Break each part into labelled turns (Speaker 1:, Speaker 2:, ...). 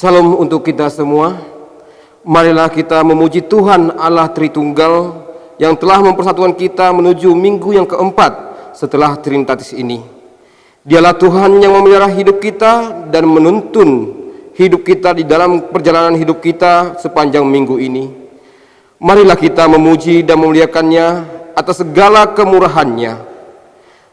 Speaker 1: Salam untuk kita semua. Marilah kita memuji Tuhan Allah Tritunggal yang telah mempersatukan kita menuju minggu yang keempat setelah Trinitatis ini. Dialah Tuhan yang memelihara hidup kita dan menuntun hidup kita di dalam perjalanan hidup kita sepanjang minggu ini. Marilah kita memuji dan memuliakannya atas segala kemurahannya.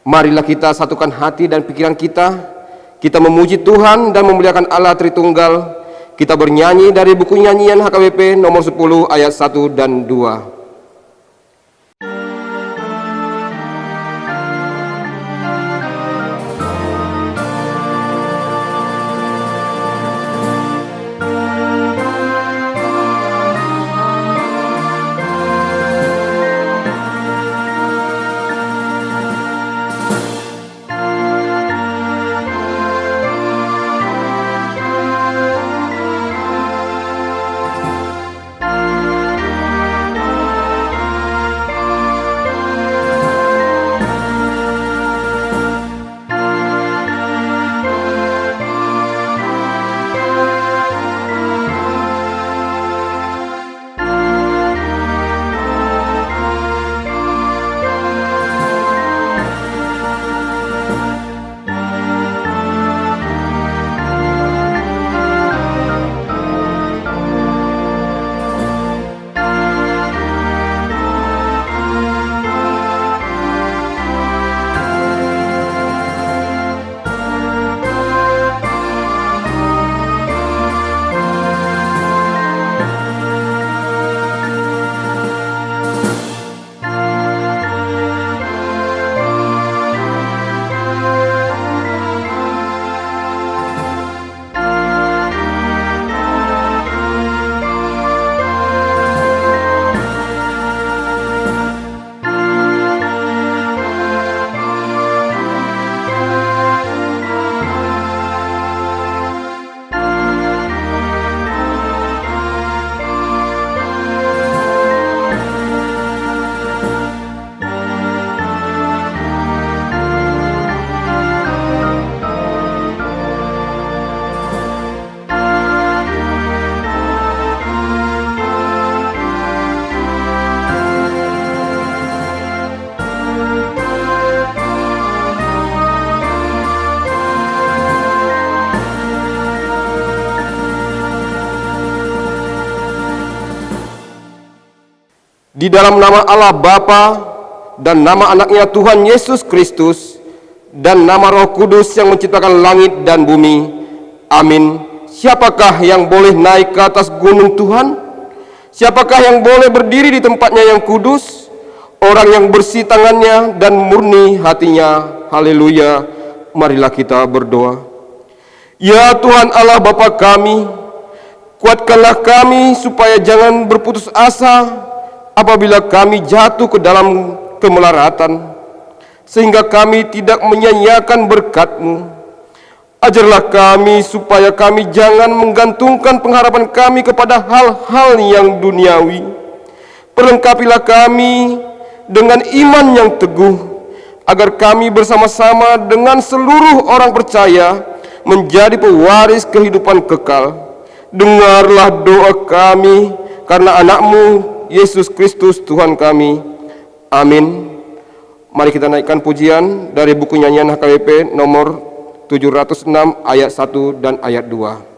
Speaker 1: Marilah kita satukan hati dan pikiran kita memuji Tuhan dan memuliakan Allah Tritunggal. Kita bernyanyi dari buku nyanyian HKBP nomor 10 ayat 1 dan 2. Di dalam nama Allah Bapa dan nama anaknya Tuhan Yesus Kristus dan nama Roh Kudus yang menciptakan langit dan bumi. Amin. Siapakah yang boleh naik ke atas gunung Tuhan? Siapakah yang boleh berdiri di tempatnya yang kudus? Orang yang bersih tangannya dan murni hatinya. Haleluya. Marilah kita berdoa. Ya Tuhan Allah Bapa kami, kuatkanlah kami supaya jangan berputus asa apabila kami jatuh ke dalam kemelaratan, sehingga kami tidak menyia-nyiakan berkat-Mu. Ajarlah kami supaya kami jangan menggantungkan pengharapan kami kepada hal-hal yang duniawi. Perlengkapilah kami dengan iman yang teguh, agar kami bersama-sama dengan seluruh orang percaya menjadi pewaris kehidupan kekal. Dengarlah doa kami karena anak-Mu Yesus Kristus Tuhan kami. Amin. Mari kita naikkan pujian dari buku nyanyian HKBP nomor 706 ayat 1 dan ayat 2.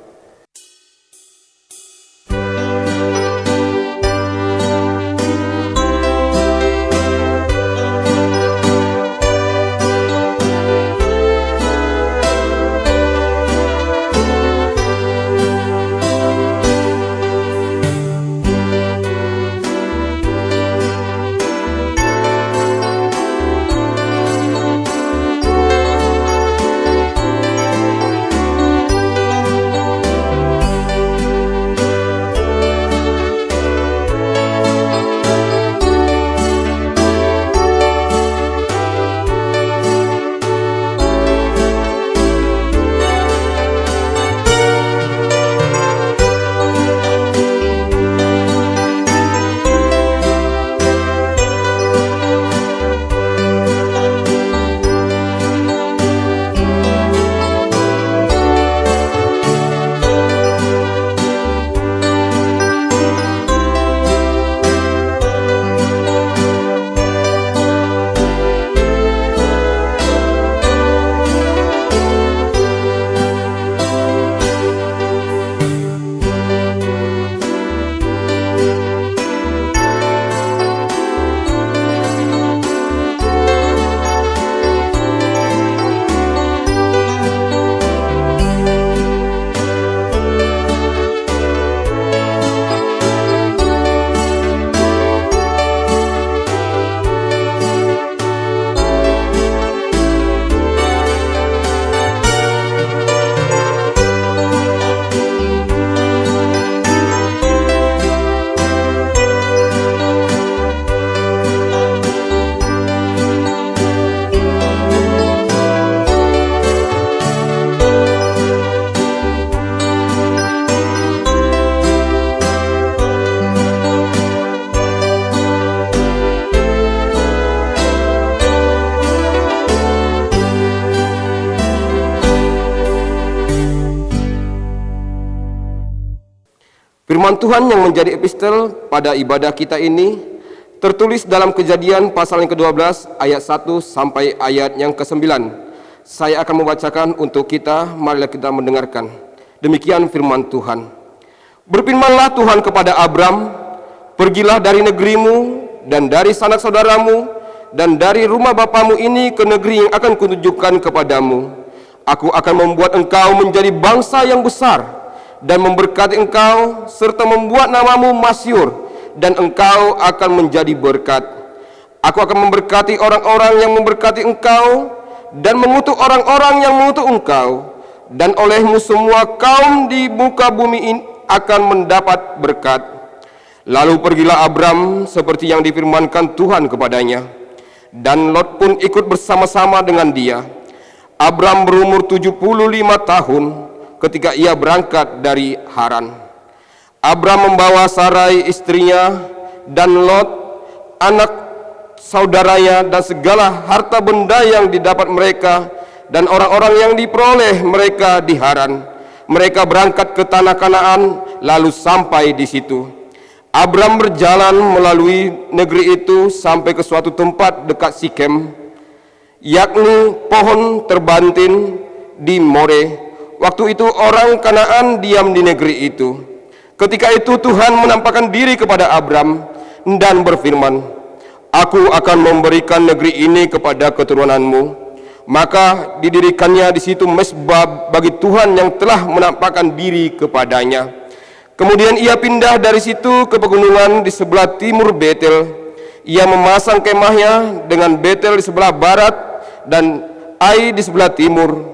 Speaker 1: Firman Tuhan yang menjadi epistel pada ibadah kita ini tertulis dalam Kejadian pasal yang ke-12 ayat 1 sampai ayat yang ke-9. Saya akan membacakan untuk kita, marilah kita mendengarkan. Demikian firman Tuhan. Berfirmanlah Tuhan kepada Abram, pergilah dari negerimu dan dari sanak saudaramu dan dari rumah bapamu ini ke negeri yang akan kutunjukkan kepadamu. Aku akan membuat engkau menjadi bangsa yang besar dan memberkati engkau serta membuat namamu masyhur, dan engkau akan menjadi berkat. Aku akan memberkati orang-orang yang memberkati engkau dan mengutuk orang-orang yang mengutuk engkau, dan olehmu semua kaum di muka bumi ini akan mendapat berkat. Lalu pergilah Abram seperti yang difirmankan Tuhan kepadanya, dan Lot pun ikut bersama-sama dengan dia. Abram berumur 75 tahun ketika ia berangkat dari Haran. Abram membawa Sarai istrinya dan Lot anak saudaranya dan segala harta benda yang didapat mereka dan orang-orang yang diperoleh mereka di Haran. Mereka berangkat ke tanah Kanaan lalu sampai di situ. Abram berjalan melalui negeri itu sampai ke suatu tempat dekat Sikem, yakni pohon terbantin di More. Waktu itu orang Kanaan diam di negeri itu. Ketika itu Tuhan menampakkan diri kepada Abram dan berfirman, Aku akan memberikan negeri ini kepada keturunanmu. Maka didirikannya di situ mezbah bagi Tuhan yang telah menampakkan diri kepadanya. Kemudian ia pindah dari situ ke pegunungan di sebelah timur Betel. Ia memasang kemahnya dengan Betel di sebelah barat dan Ai di sebelah timur.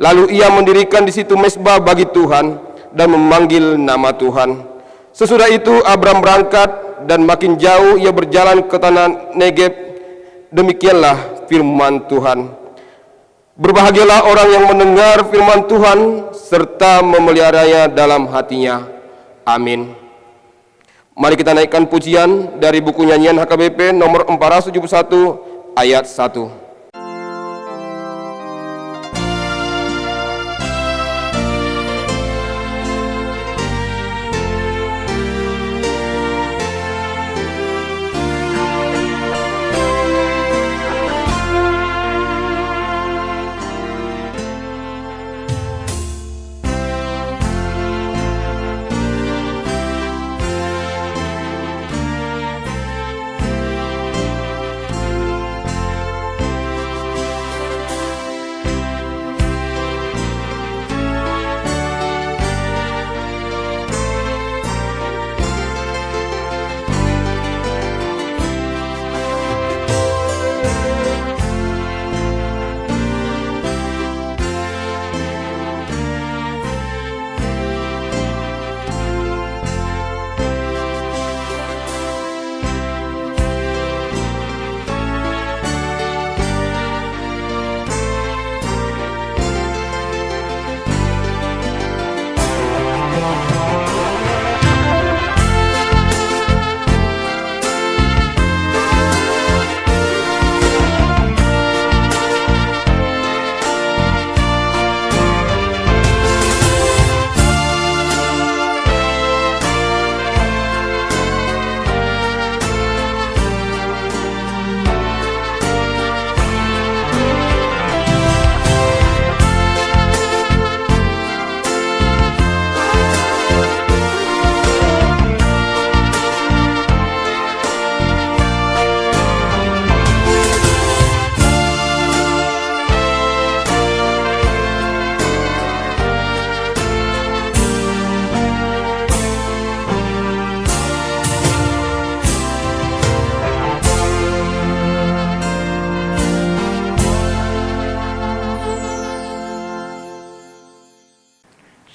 Speaker 1: Lalu ia mendirikan di situ mezbah bagi Tuhan dan memanggil nama Tuhan. Sesudah itu Abram berangkat dan makin jauh ia berjalan ke tanah Negeb. Demikianlah firman Tuhan. Berbahagialah orang yang mendengar firman Tuhan serta memeliharanya dalam hatinya. Amin. Mari kita naikkan pujian dari buku nyanyian HKBP nomor 471 ayat 1.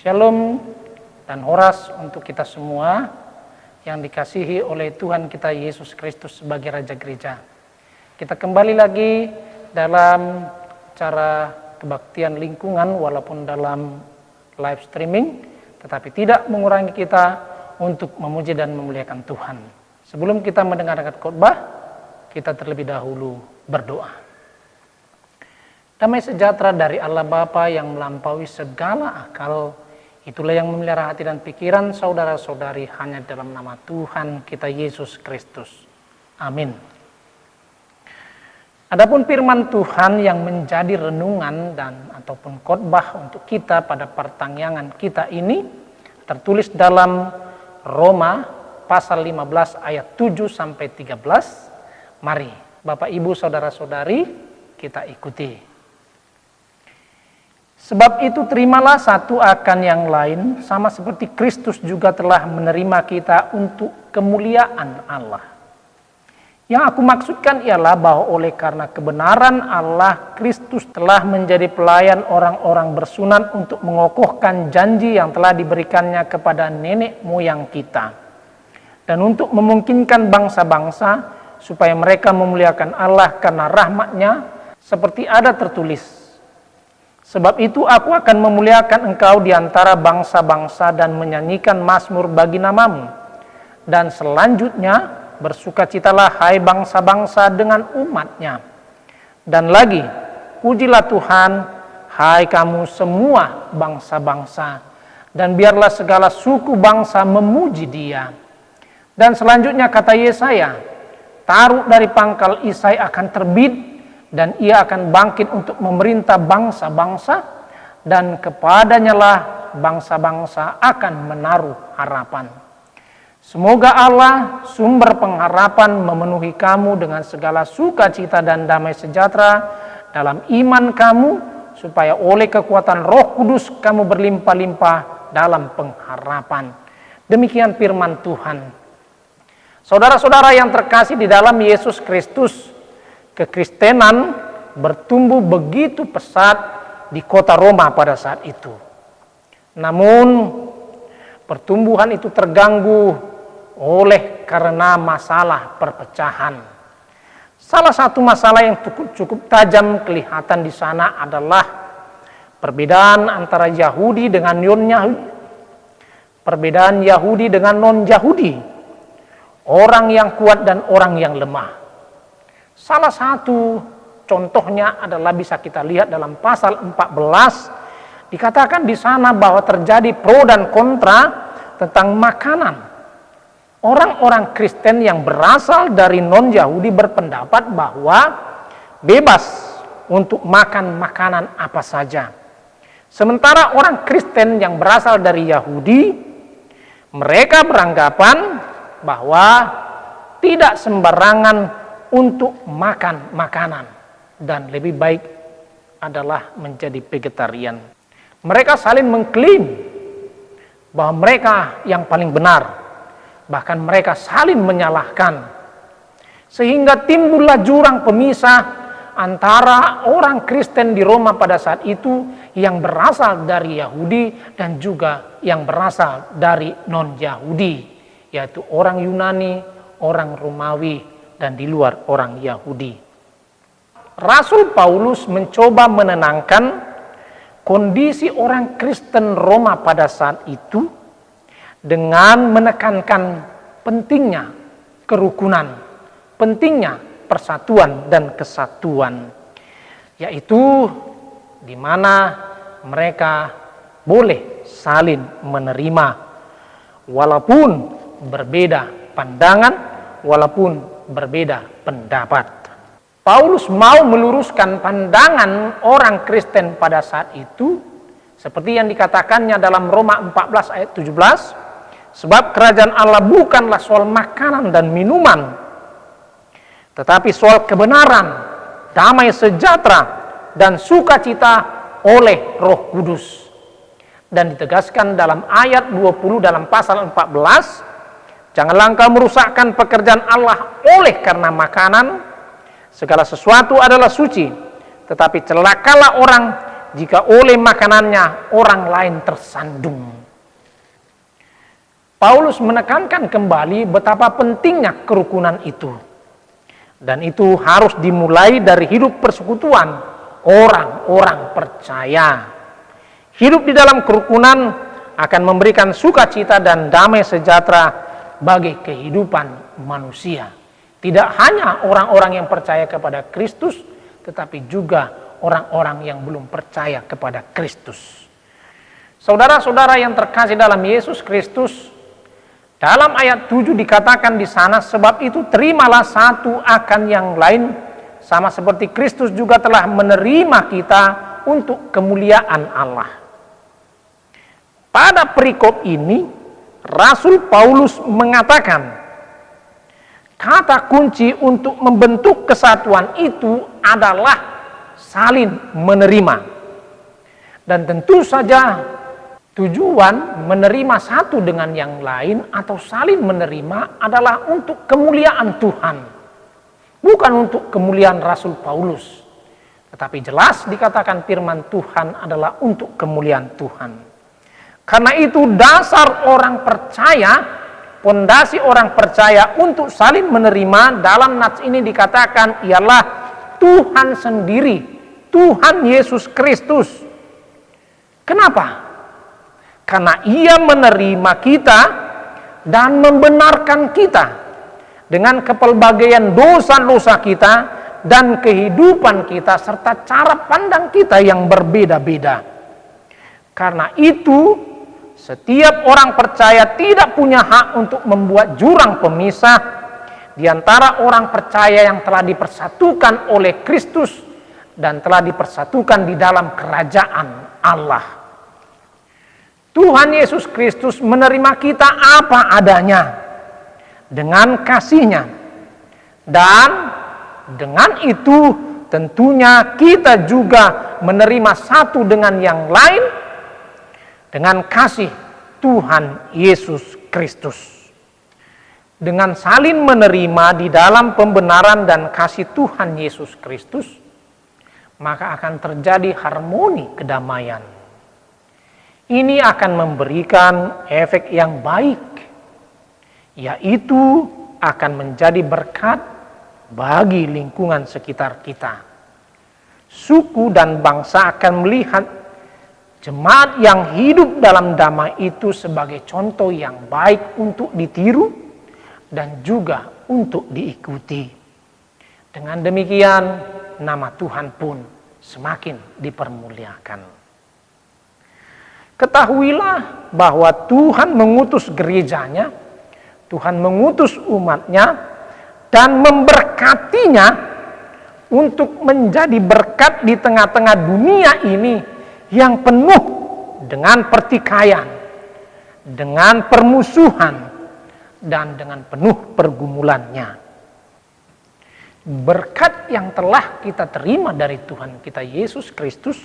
Speaker 2: Shalom dan horas untuk kita semua yang dikasihi oleh Tuhan kita Yesus Kristus sebagai Raja Gereja. Kita kembali lagi dalam cara kebaktian lingkungan walaupun dalam live streaming, tetapi tidak mengurangi kita untuk memuji dan memuliakan Tuhan. Sebelum kita mendengarkan khotbah, kita terlebih dahulu berdoa. Damai sejahtera dari Allah Bapa yang melampaui segala akal, Itulah yang memelihara hati dan pikiran saudara-saudari hanya dalam nama Tuhan kita Yesus Kristus. Amin. Adapun firman Tuhan yang menjadi renungan dan ataupun khotbah untuk kita pada pertanyaan kita ini tertulis dalam Roma pasal 15 ayat 7 sampai 13. Mari Bapak Ibu saudara-saudari kita ikuti. Sebab itu terimalah satu akan yang lain, sama seperti Kristus juga telah menerima kita untuk kemuliaan Allah. Yang aku maksudkan ialah bahwa oleh karena kebenaran Allah, Kristus telah menjadi pelayan orang-orang bersunat untuk mengokohkan janji yang telah diberikannya kepada nenek moyang kita. Dan untuk memungkinkan bangsa-bangsa supaya mereka memuliakan Allah karena rahmat-Nya, seperti ada tertulis. Sebab itu aku akan memuliakan engkau di antara bangsa-bangsa dan menyanyikan mazmur bagi namamu. Dan selanjutnya bersukacitalah hai bangsa-bangsa dengan umat-Nya. Dan lagi, pujilah Tuhan, hai kamu semua bangsa-bangsa. Dan biarlah segala suku bangsa memuji Dia. Dan selanjutnya kata Yesaya, taruh dari pangkal Isai akan terbit, dan ia akan bangkit untuk memerintah bangsa-bangsa, dan kepadanya lah bangsa-bangsa akan menaruh harapan. Semoga Allah sumber pengharapan memenuhi kamu dengan segala sukacita dan damai sejahtera dalam iman kamu, supaya oleh kekuatan Roh Kudus kamu berlimpah-limpah dalam pengharapan. Demikian firman Tuhan. Saudara-saudara yang terkasih di dalam Yesus Kristus, kekristenan bertumbuh begitu pesat di kota Roma pada saat itu. Namun pertumbuhan itu terganggu oleh karena masalah perpecahan. Salah satu masalah yang cukup tajam kelihatan di sana adalah perbedaan antara Yahudi dengan non-Yahudi. Perbedaan Yahudi dengan non-Yahudi. Orang yang kuat dan orang yang lemah. Salah satu contohnya adalah bisa kita lihat dalam pasal 14, dikatakan di sana bahwa terjadi pro dan kontra tentang makanan. Orang-orang Kristen yang berasal dari non-Yahudi berpendapat bahwa bebas untuk makan makanan apa saja. Sementara orang Kristen yang berasal dari Yahudi, mereka beranggapan bahwa tidak sembarangan untuk makan makanan dan lebih baik adalah menjadi vegetarian. Mereka saling mengklaim bahwa mereka yang paling benar, bahkan mereka saling menyalahkan, sehingga timbullah jurang pemisah antara orang Kristen di Roma pada saat itu yang berasal dari Yahudi dan juga yang berasal dari non-Yahudi, yaitu orang Yunani, orang Romawi, dan di luar orang Yahudi. Rasul Paulus mencoba menenangkan kondisi orang Kristen Roma pada saat itu dengan menekankan pentingnya kerukunan, pentingnya persatuan dan kesatuan, yaitu di mana mereka boleh saling menerima walaupun berbeda pandangan, walaupun berbeda pendapat. Paulus mau meluruskan pandangan orang Kristen pada saat itu, seperti yang dikatakannya dalam Roma 14 ayat 17, sebab kerajaan Allah bukanlah soal makanan dan minuman, tetapi soal kebenaran, damai sejahtera, dan sukacita oleh Roh Kudus. Dan ditegaskan dalam ayat 20 dalam pasal 14, janganlah engkau merusakkan pekerjaan Allah oleh karena makanan. Segala sesuatu adalah suci, tetapi celakalah orang jika oleh makanannya orang lain tersandung. Paulus menekankan kembali betapa pentingnya kerukunan itu. Dan itu harus dimulai dari hidup persekutuan orang-orang percaya. Hidup di dalam kerukunan akan memberikan sukacita dan damai sejahtera bagi kehidupan manusia. Tidak hanya orang-orang yang percaya kepada Kristus, tetapi juga orang-orang yang belum percaya kepada Kristus. Saudara-saudara yang terkasih dalam Yesus Kristus, dalam ayat 7 dikatakan di sana, sebab itu terimalah satu akan yang lain, sama seperti Kristus juga telah menerima kita untuk kemuliaan Allah. Pada perikop ini, Rasul Paulus mengatakan, kata kunci untuk membentuk kesatuan itu adalah saling menerima. Dan tentu saja tujuan menerima satu dengan yang lain atau saling menerima adalah untuk kemuliaan Tuhan. Bukan untuk kemuliaan Rasul Paulus. Tetapi jelas dikatakan firman Tuhan adalah untuk kemuliaan Tuhan. Karena itu dasar orang percaya, pondasi orang percaya untuk saling menerima dalam nats ini dikatakan ialah Tuhan sendiri, Tuhan Yesus Kristus. Kenapa? Karena Ia menerima kita dan membenarkan kita dengan kepelbagaian dosa-dosa kita dan kehidupan kita serta cara pandang kita yang berbeda-beda. Karena itu, setiap orang percaya tidak punya hak untuk membuat jurang pemisah di antara orang percaya yang telah dipersatukan oleh Kristus dan telah dipersatukan di dalam kerajaan Allah. Tuhan Yesus Kristus menerima kita apa adanya dengan kasih-Nya. Dan dengan itu tentunya kita juga menerima satu dengan yang lain dengan kasih Tuhan Yesus Kristus. Dengan saling menerima di dalam pembenaran dan kasih Tuhan Yesus Kristus, maka akan terjadi harmoni kedamaian. Ini akan memberikan efek yang baik, yaitu akan menjadi berkat bagi lingkungan sekitar kita. Suku dan bangsa akan melihat jemaat yang hidup dalam damai itu sebagai contoh yang baik untuk ditiru dan juga untuk diikuti. Dengan demikian, nama Tuhan pun semakin dipermuliakan. Ketahuilah bahwa Tuhan mengutus gerejanya, Tuhan mengutus umatnya, dan memberkatinya untuk menjadi berkat di tengah-tengah dunia ini yang penuh dengan pertikaian, dengan permusuhan, dan dengan penuh pergumulannya. Berkat yang telah kita terima dari Tuhan kita Yesus Kristus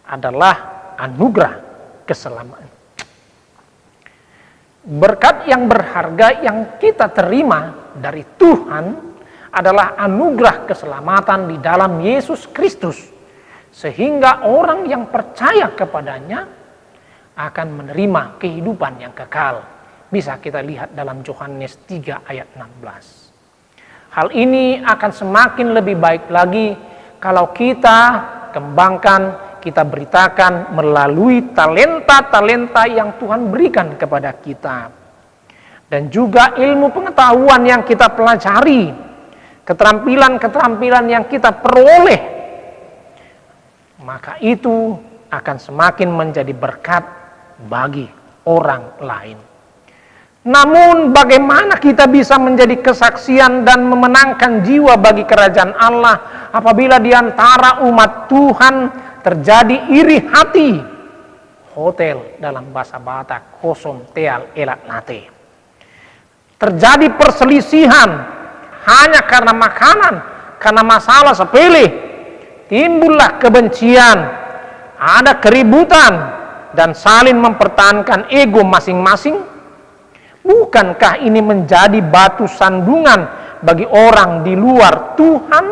Speaker 2: adalah anugerah keselamatan. Berkat yang berharga yang kita terima dari Tuhan adalah anugerah keselamatan di dalam Yesus Kristus, sehingga orang yang percaya kepadanya akan menerima kehidupan yang kekal. Bisa kita lihat dalam Yohanes 3 ayat 16. Hal ini akan semakin lebih baik lagi kalau kita kembangkan, kita beritakan melalui talenta-talenta yang Tuhan berikan kepada kita. Dan juga ilmu pengetahuan yang kita pelajari, keterampilan-keterampilan yang kita peroleh. Maka itu akan semakin menjadi berkat bagi orang lain. Namun bagaimana kita bisa menjadi kesaksian dan memenangkan jiwa bagi kerajaan Allah apabila di antara umat Tuhan terjadi iri hati, hotel dalam bahasa Batak, kosong teal elak nate. Terjadi perselisihan hanya karena makanan, karena masalah sepele, timbullah kebencian, ada keributan, dan saling mempertahankan ego masing-masing. Bukankah ini menjadi batu sandungan bagi orang di luar Tuhan?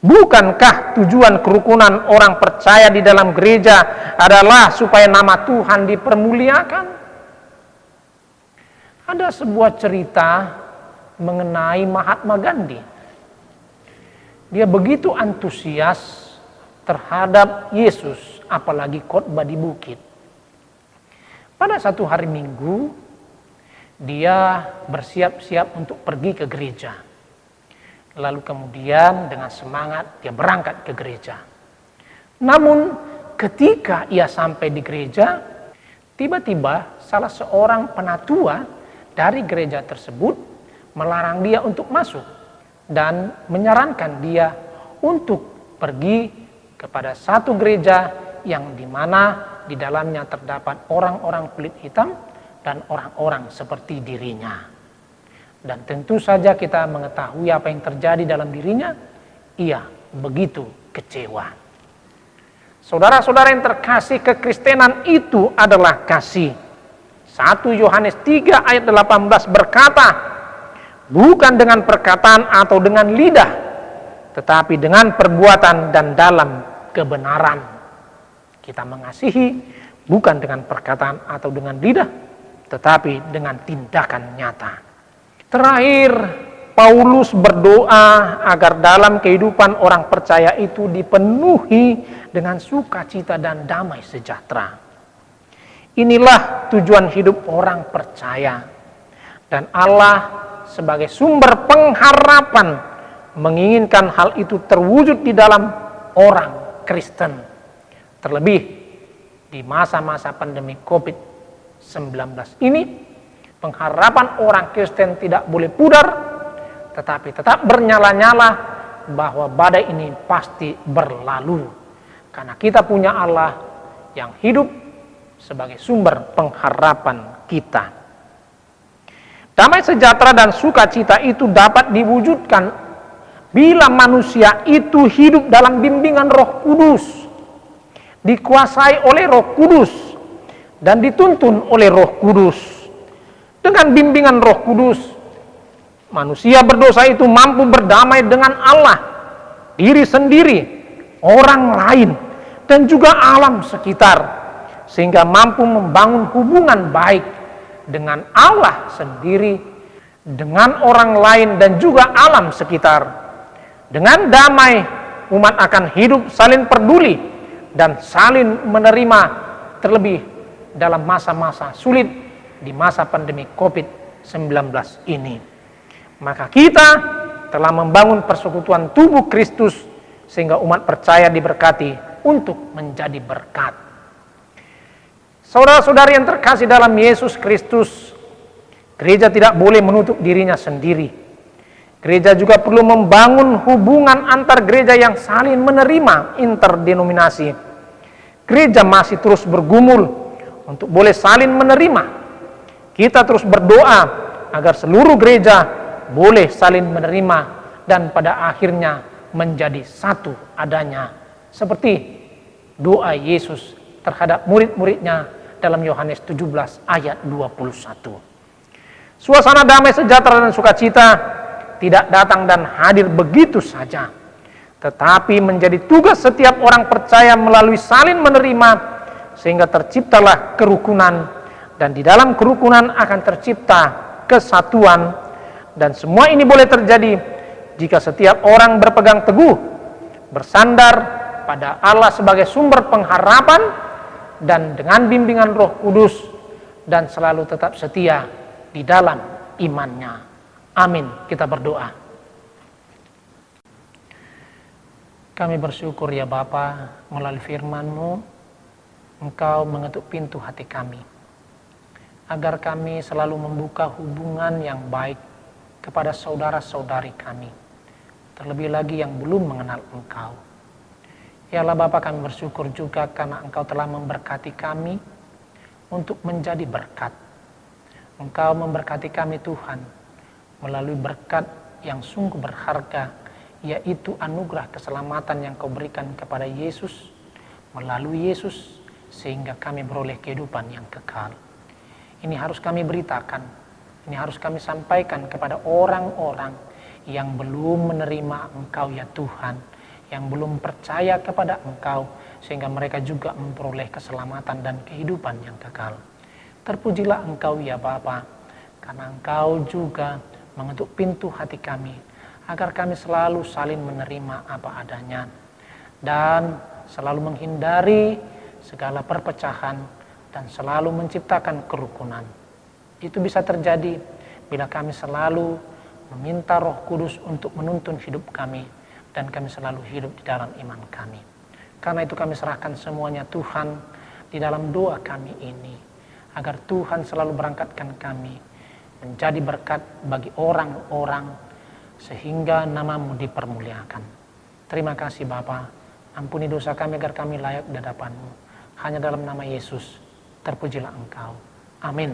Speaker 2: Bukankah tujuan kerukunan orang percaya di dalam gereja adalah supaya nama Tuhan dipermuliakan? Ada sebuah cerita mengenai Mahatma Gandhi. Dia begitu antusias terhadap Yesus, apalagi khotbah di bukit. Pada satu hari Minggu, dia bersiap-siap untuk pergi ke gereja. Lalu kemudian dengan semangat dia berangkat ke gereja. Namun ketika ia sampai di gereja, tiba-tiba salah seorang penatua dari gereja tersebut melarang dia untuk masuk dan menyarankan dia untuk pergi kepada satu gereja yang dimana di dalamnya terdapat orang-orang kulit hitam dan orang-orang seperti dirinya. Dan tentu saja kita mengetahui apa yang terjadi dalam dirinya. Ia begitu kecewa. Saudara-saudara yang terkasih, kekristenan itu adalah kasih. 1 Yohanes 3 ayat 18 berkata, bukan dengan perkataan atau dengan lidah, tetapi dengan perbuatan dan dalam kebenaran. Kita mengasihi bukan dengan perkataan atau dengan lidah, tetapi dengan tindakan nyata. Terakhir, Paulus berdoa agar dalam kehidupan orang percaya itu dipenuhi dengan sukacita dan damai sejahtera. Inilah tujuan hidup orang percaya. Dan Allah sebagai sumber pengharapan menginginkan hal itu terwujud di dalam orang Kristen. Terlebih di masa-masa pandemi COVID-19 ini, pengharapan orang Kristen tidak boleh pudar, tetapi tetap bernyala-nyala bahwa badai ini pasti berlalu. Karena kita punya Allah yang hidup sebagai sumber pengharapan kita. Damai sejahtera dan sukacita itu dapat diwujudkan bila manusia itu hidup dalam bimbingan Roh Kudus, dikuasai oleh Roh Kudus, dan dituntun oleh Roh Kudus. Dengan bimbingan Roh Kudus, manusia berdosa itu mampu berdamai dengan Allah, diri sendiri, orang lain, dan juga alam sekitar, sehingga mampu membangun hubungan baik dengan Allah sendiri, dengan orang lain, dan juga alam sekitar. Dengan damai, umat akan hidup saling peduli dan saling menerima, terlebih dalam masa-masa sulit di masa pandemi COVID-19 ini. Maka kita telah membangun persekutuan tubuh Kristus sehingga umat percaya diberkati untuk menjadi berkat. Saudara-saudari yang terkasih dalam Yesus Kristus, gereja tidak boleh menutup dirinya sendiri. Gereja juga perlu membangun hubungan antar gereja yang saling menerima, interdenominasi. Gereja masih terus bergumul untuk boleh saling menerima. Kita terus berdoa agar seluruh gereja boleh saling menerima dan pada akhirnya menjadi satu adanya. Seperti doa Yesus terhadap murid-muridnya dalam Yohanes 17 ayat 21. Suasana damai sejahtera dan sukacita tidak datang dan hadir begitu saja, tetapi menjadi tugas setiap orang percaya melalui saling menerima, sehingga terciptalah kerukunan, dan di dalam kerukunan akan tercipta kesatuan. Dan semua ini boleh terjadi jika setiap orang berpegang teguh, bersandar pada Allah sebagai sumber pengharapan, dan dengan bimbingan Roh Kudus, dan selalu tetap setia di dalam imannya. Amin. Kita berdoa. Kami bersyukur ya Bapa, melalui firman-Mu, Engkau mengetuk pintu hati kami, agar kami selalu membuka hubungan yang baik kepada saudara-saudari kami, terlebih lagi yang belum mengenal Engkau. Ya Allah Bapa, kami bersyukur juga karena Engkau telah memberkati kami untuk menjadi berkat. Engkau memberkati kami Tuhan, melalui berkat yang sungguh berharga, yaitu anugerah keselamatan yang Kau berikan kepada Yesus, melalui Yesus, sehingga kami beroleh kehidupan yang kekal. Ini harus kami beritakan, ini harus kami sampaikan kepada orang-orang yang belum menerima Engkau ya Tuhan, yang belum percaya kepada Engkau, sehingga mereka juga memperoleh keselamatan dan kehidupan yang kekal. Terpujilah Engkau ya Bapa, karena Engkau juga mengetuk pintu hati kami, agar kami selalu saling menerima apa adanya, dan selalu menghindari segala perpecahan, dan selalu menciptakan kerukunan. Itu bisa terjadi bila kami selalu meminta Roh Kudus untuk menuntun hidup kami, dan kami selalu hidup di dalam iman kami. Karena itu kami serahkan semuanya Tuhan di dalam doa kami ini, agar Tuhan selalu berangkatkan kami menjadi berkat bagi orang-orang sehingga nama-Mu dipermuliakan. Terima kasih Bapa, ampuni dosa kami agar kami layak di hadapan-Mu. Hanya dalam nama Yesus, terpujilah Engkau. Amin.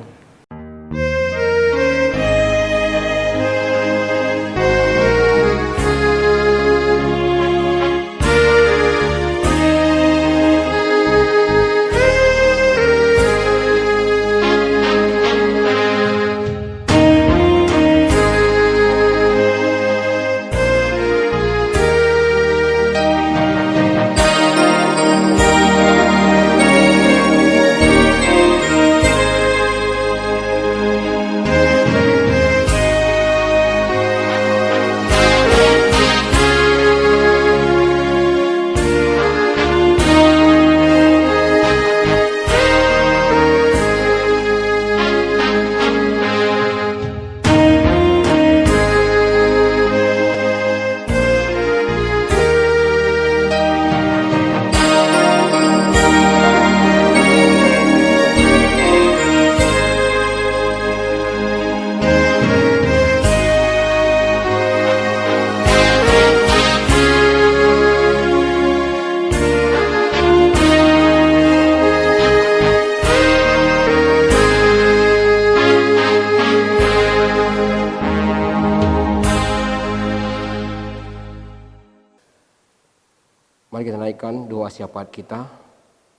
Speaker 1: Mari kita naikkan doa syafaat kita.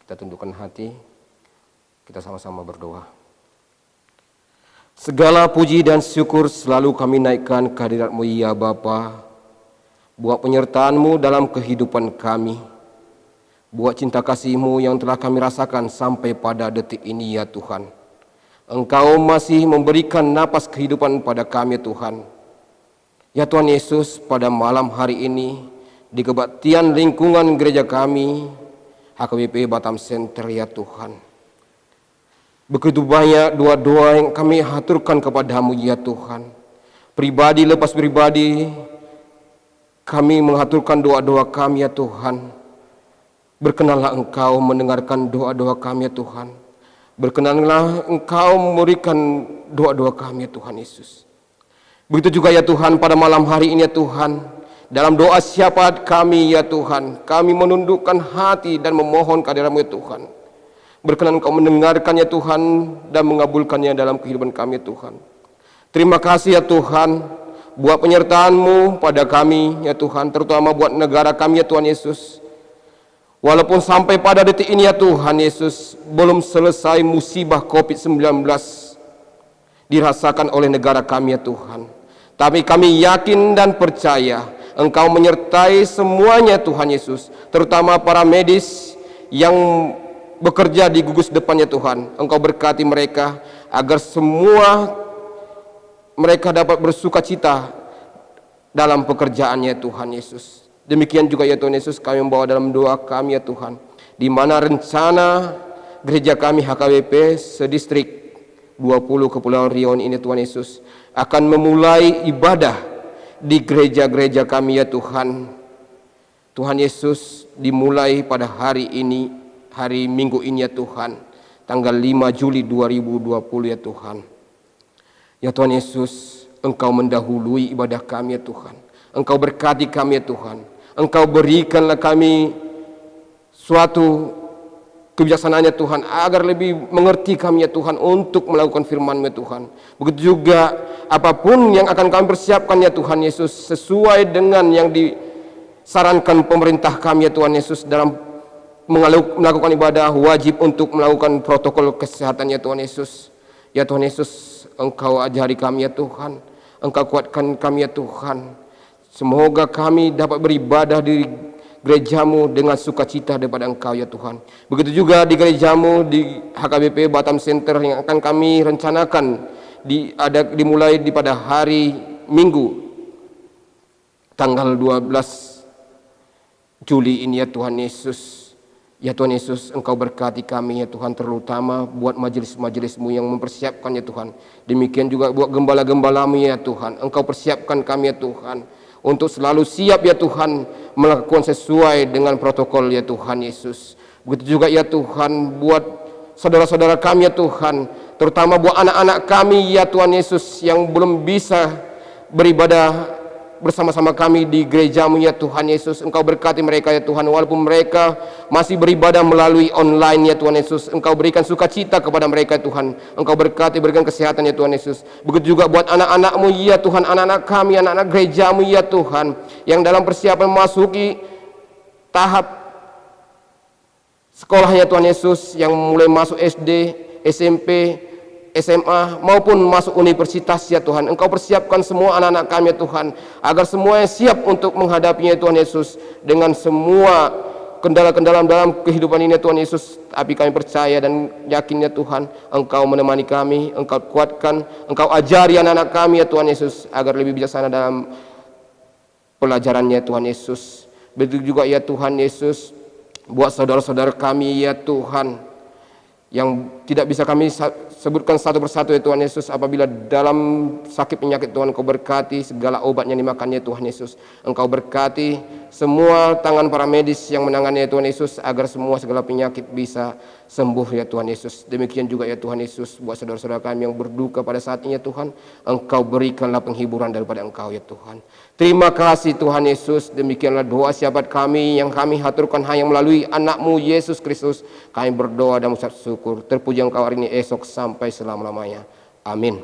Speaker 1: Kita tundukkan hati. Kita sama-sama berdoa. Segala puji dan syukur selalu kami naikkan kehadirat-Mu ya Bapa. Buat penyertaan-Mu dalam kehidupan kami. Buat cinta kasih-Mu yang telah kami rasakan sampai pada detik ini ya Tuhan. Engkau masih memberikan napas kehidupan pada kami Tuhan. Ya Tuhan Yesus, pada malam hari ini di kebaktian lingkungan gereja kami, HKBP Batam Center ya Tuhan. Begitu banyak doa-doa yang kami haturkan kepadamu ya Tuhan. Pribadi lepas pribadi, kami menghaturkan doa-doa kami ya Tuhan. Berkenanlah Engkau mendengarkan doa-doa kami ya Tuhan. Berkenanlah Engkau memberikan doa-doa kami ya Tuhan Yesus. Begitu juga ya Tuhan pada malam hari ini ya Tuhan. Dalam doa syafaat kami ya Tuhan, kami menundukkan hati dan memohon kehadirat-Mu ya Tuhan. Berkenan Engkau mendengarkannya Tuhan dan mengabulkannya dalam kehidupan kami ya Tuhan. Terima kasih ya Tuhan buat penyertaan-Mu pada kami ya Tuhan, terutama buat negara kami ya Tuhan Yesus. Walaupun sampai pada detik ini ya Tuhan Yesus, belum selesai musibah COVID-19 dirasakan oleh negara kami ya Tuhan. Tapi kami yakin dan percaya Engkau menyertai semuanya Tuhan Yesus, terutama para medis yang bekerja di gugus depannya Tuhan. Engkau berkati mereka agar semua mereka dapat bersuka cita dalam pekerjaannya Tuhan Yesus. Demikian juga ya Tuhan Yesus, kami membawa dalam doa kami ya Tuhan, di mana rencana gereja kami HKBP sedistrik 20 Kepulauan Riau ini Tuhan Yesus akan memulai ibadah di gereja-gereja kami ya Tuhan. Tuhan Yesus, dimulai pada hari ini, hari Minggu ini ya Tuhan, tanggal 5 Juli 2020 ya Tuhan. Ya Tuhan Yesus, Engkau mendahului ibadah kami ya Tuhan. Engkau berkati kami ya Tuhan. Engkau berikanlah kami suatu kebijaksanaan ya Tuhan, agar lebih mengerti kami ya Tuhan untuk melakukan firman-Mu ya Tuhan. Begitu juga apapun yang akan kami persiapkan ya Tuhan Yesus, sesuai dengan yang disarankan pemerintah kami ya Tuhan Yesus dalam melakukan ibadah, wajib untuk melakukan protokol kesehatan ya Tuhan Yesus. Ya Tuhan Yesus, Engkau ajari kami ya Tuhan, Engkau kuatkan kami ya Tuhan. Semoga kami dapat beribadah di gereja-Mu dengan sukacita daripada Engkau ya Tuhan. Begitu juga di gereja-Mu di HKBP Batam Center yang akan kami rencanakan dimulai pada hari Minggu tanggal 12 Juli ini ya Tuhan Yesus. Ya Tuhan Yesus, Engkau berkati kami ya Tuhan, terutama buat majelis-majelis-Mu yang mempersiapkan ya Tuhan. Demikian juga buat gembala-gembala-Mu ya Tuhan. Engkau persiapkan kami ya Tuhan, untuk selalu siap ya Tuhan, melakukan sesuai dengan protokol ya Tuhan Yesus. Begitu juga ya Tuhan, buat saudara-saudara kami ya Tuhan, terutama buat anak-anak kami ya Tuhan Yesus, yang belum bisa beribadah bersama-sama kami di gereja-Mu ya Tuhan Yesus. Engkau berkati mereka ya Tuhan, walaupun mereka masih beribadah melalui online ya Tuhan Yesus. Engkau berikan sukacita kepada mereka ya Tuhan. Engkau berkati, berikan kesehatan ya Tuhan Yesus. Begitu juga buat anak-anak-Mu ya Tuhan, anak-anak kami, anak-anak gereja-Mu ya Tuhan, yang dalam persiapan memasuki tahap sekolahnya Tuhan Yesus, yang mulai masuk SD, SMP, SMA maupun masuk universitas ya Tuhan. Engkau persiapkan semua anak-anak kami ya Tuhan, agar semuanya siap untuk menghadapinya Tuhan Yesus, dengan semua kendala-kendala dalam kehidupan ini ya Tuhan Yesus. Tapi kami percaya dan yakin ya Tuhan, Engkau menemani kami, Engkau kuatkan, Engkau ajari anak-anak kami ya Tuhan Yesus, agar lebih bijaksana dalam pelajarannya Tuhan Yesus. Begitu juga ya Tuhan Yesus, buat saudara-saudara kami ya Tuhan, yang tidak bisa kami sebutkan satu persatu ya Tuhan Yesus, apabila dalam sakit penyakit Tuhan, Engkau berkati segala obatnya dimakannya Tuhan Yesus. Engkau berkati semua tangan para medis yang menangani ya Tuhan Yesus, agar semua segala penyakit bisa sembuh ya Tuhan Yesus. Demikian juga ya Tuhan Yesus, buat saudara-saudara kami yang berduka pada saat ini ya Tuhan, Engkau berikanlah penghiburan daripada Engkau ya Tuhan. Terima kasih Tuhan Yesus. Demikianlah doa syafaat kami yang kami haturkan hanya melalui anak-Mu Yesus Kristus. Kami berdoa dan mengucap syukur. Terpuji Engkau hari ini, esok, sampai selama-lamanya. Amin.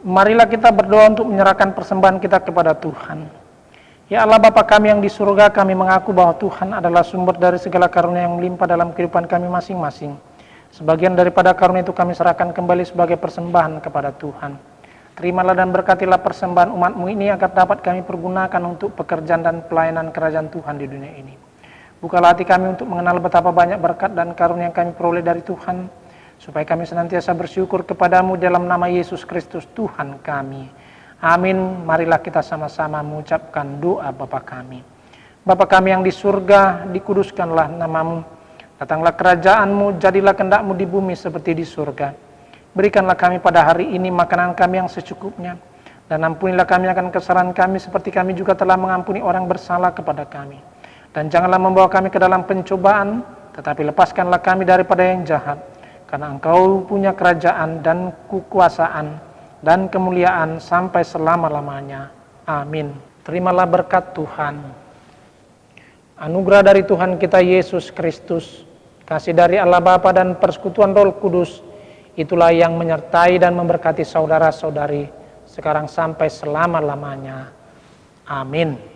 Speaker 2: Marilah kita berdoa untuk menyerahkan persembahan kita kepada Tuhan. Ya Allah Bapa kami yang di surga, kami mengaku bahwa Tuhan adalah sumber dari segala karunia yang melimpah dalam kehidupan kami masing-masing. Sebagian daripada karunia itu kami serahkan kembali sebagai persembahan kepada Tuhan. Terimalah dan berkatilah persembahan umat-Mu ini agar dapat kami pergunakan untuk pekerjaan dan pelayanan kerajaan Tuhan di dunia ini. Bukalah hati kami untuk mengenal betapa banyak berkat dan karunia yang kami peroleh dari Tuhan, supaya kami senantiasa bersyukur kepadamu dalam nama Yesus Kristus Tuhan kami. Amin. Marilah kita sama-sama mengucapkan doa Bapa kami. Bapa kami yang di surga, dikuduskanlah namamu. Datanglah kerajaan-Mu, jadilah kehendak-Mu di bumi seperti di surga. Berikanlah kami pada hari ini makanan kami yang secukupnya, dan ampunilah kami akan kesalahan kami seperti kami juga telah mengampuni orang bersalah kepada kami. Dan janganlah membawa kami ke dalam pencobaan, tetapi lepaskanlah kami daripada yang jahat, karena Engkau punya kerajaan dan kekuasaan dan kemuliaan sampai selama-lamanya. Amin. Terimalah berkat Tuhan. Anugerah dari Tuhan kita Yesus Kristus, kasih dari Allah Bapa dan persekutuan Roh Kudus, itulah yang menyertai dan memberkati saudara-saudari sekarang sampai selama-lamanya. Amin.